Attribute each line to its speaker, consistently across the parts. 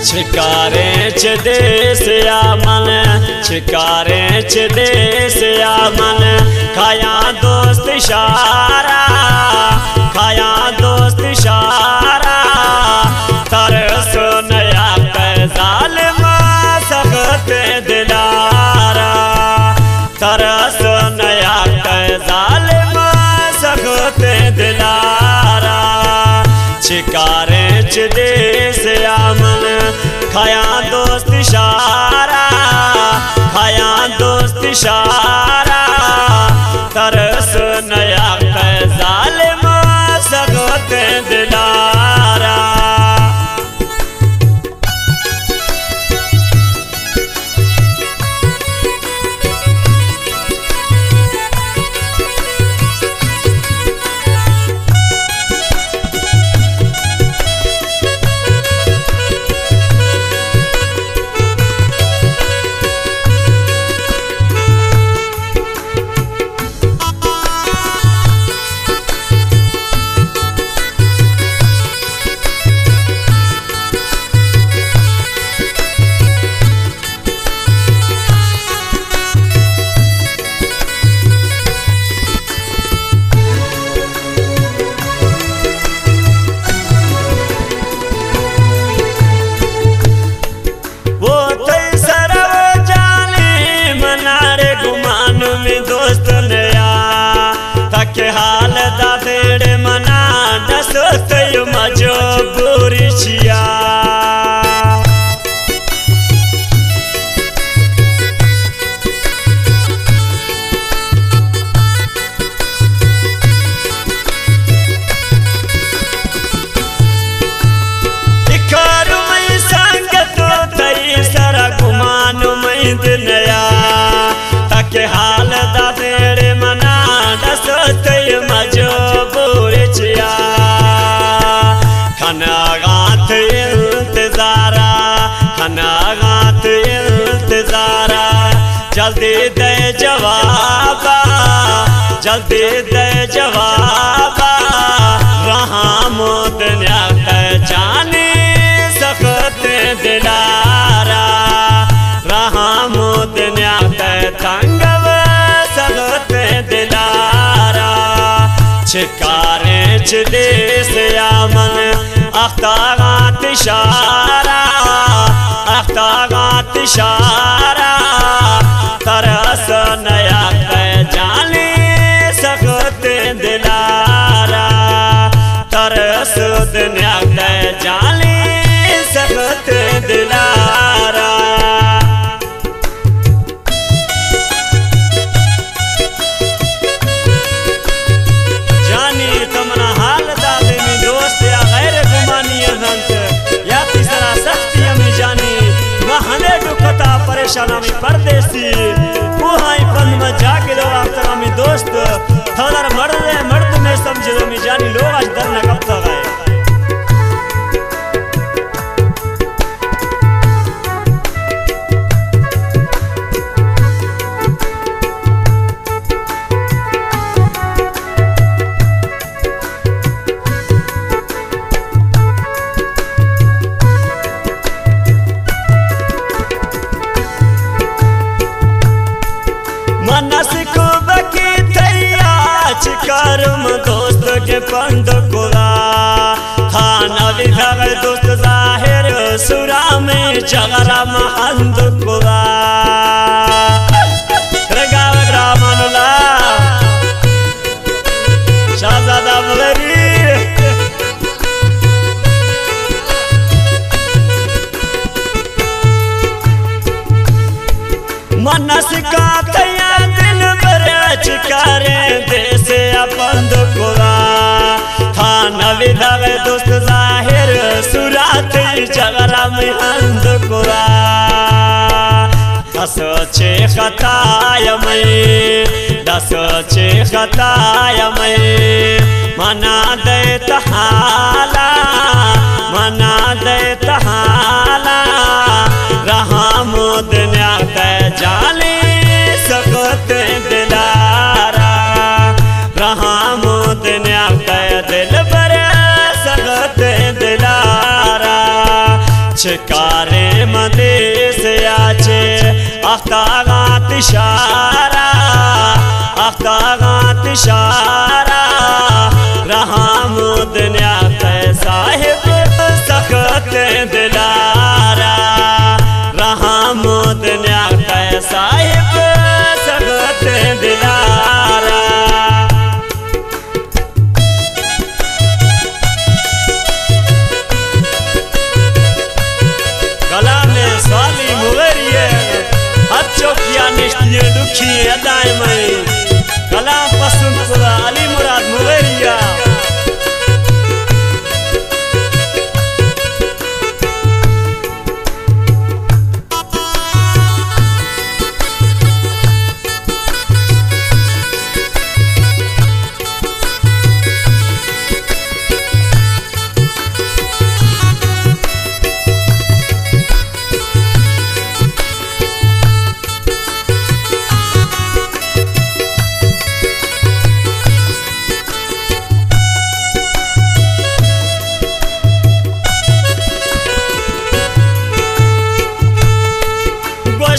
Speaker 1: छिकारे च देश आमन, छिकारे च देश आमन, खाया दोस्त इशारा, खाया दोस्त इशारा, तरस नया ज़ालिमा सख्त दिलारा, तरस नया ज़ालिमा सख्त दिलारा। छिकारे च देश आमन, खाया दोस्त इशारा, खाया दोस्त इशारा, तरस नया ज़ालिमा सख्त दिलारा। हाल दादेड़ मना दसत मजबूरी छिया, इकारू मई संगत तई सरा गुमान मई दुनिया, ताके हाल दादेड़ मना दसत मजबूर छिया। खनागात इंतजारा, खनागात इंतजारा, जल्दी दे जवाबा, जल्दी दे जवाबा, रहमत न्यात जाने सख्त दिलारा, रहमत न्यात तंगव सख्त दिलारा। छिकारे च देश आमन, अख्तागात इशारा, अख्तागात इशारा, तरस नया जाने सख्त दिलारा, तरस नया जाने सख्त दिलारा। परेशाना में परदेसी वहाँ पन में जाके लोग आफ्टर में दोस्त थोड़ा मर्द में समझे में जानी लोग आज दर न कब तक आए। दोस्त के पंड कोला थाना विभाग दोस्त जाहिर सुरा में जगरा महंद कोला रगाव रामनुला शाहजादा मलरी मनस का तया दिल बरच करे देश अपंद कोला थाना विधाग दोस्त जाहिर सुरात जगरा में अंध कोला दस चे खताय में दस चे खताय में मना दे तहाला मना दे तहाला रहमत न्यात जाने सख्त दिलारा रहमत न्यात दिल पर सख्त दिलारा छिकारे मदेश आचे आफ्तागात इशारा आफ्तागात इशारा रहमत न्यात साहिब सखत दिलारा रहमत न्यात साहिब सखत दिलारा साली मुगरिए अच्छो किया निश्चित दुखी अदाय में कला पसंद पूरा अली मुराद मुगरिया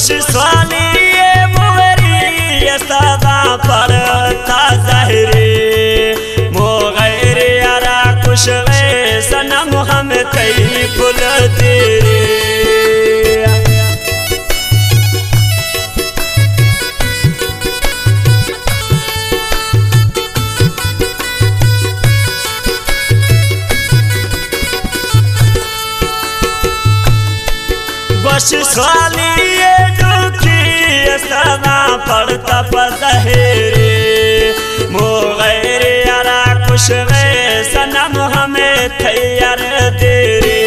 Speaker 1: साली मुगरी सदा पर ताज़हरे मोगैरे यारा कुछ सनम हम कई फुल तेरे बस साली सदा पड़ता पज़हरे मोगैरे यारा कुछ सनम हमें तैयार तेरे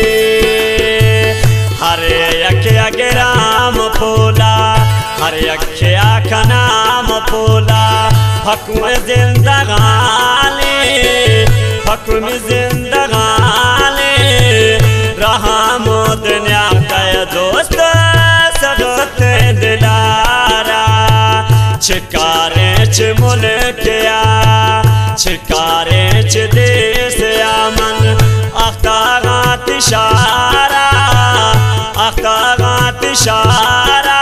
Speaker 1: हर यके अगराम फोला हर यके आका नाम फोला हकुम जिंदगानी हकुम जिंदगानी रहमत न्यात दोस्त सगत दिलारा छिकारे च मुल्किया छिकारे च देश आमन आफ्तागात इशारा आफ्तागात इशारा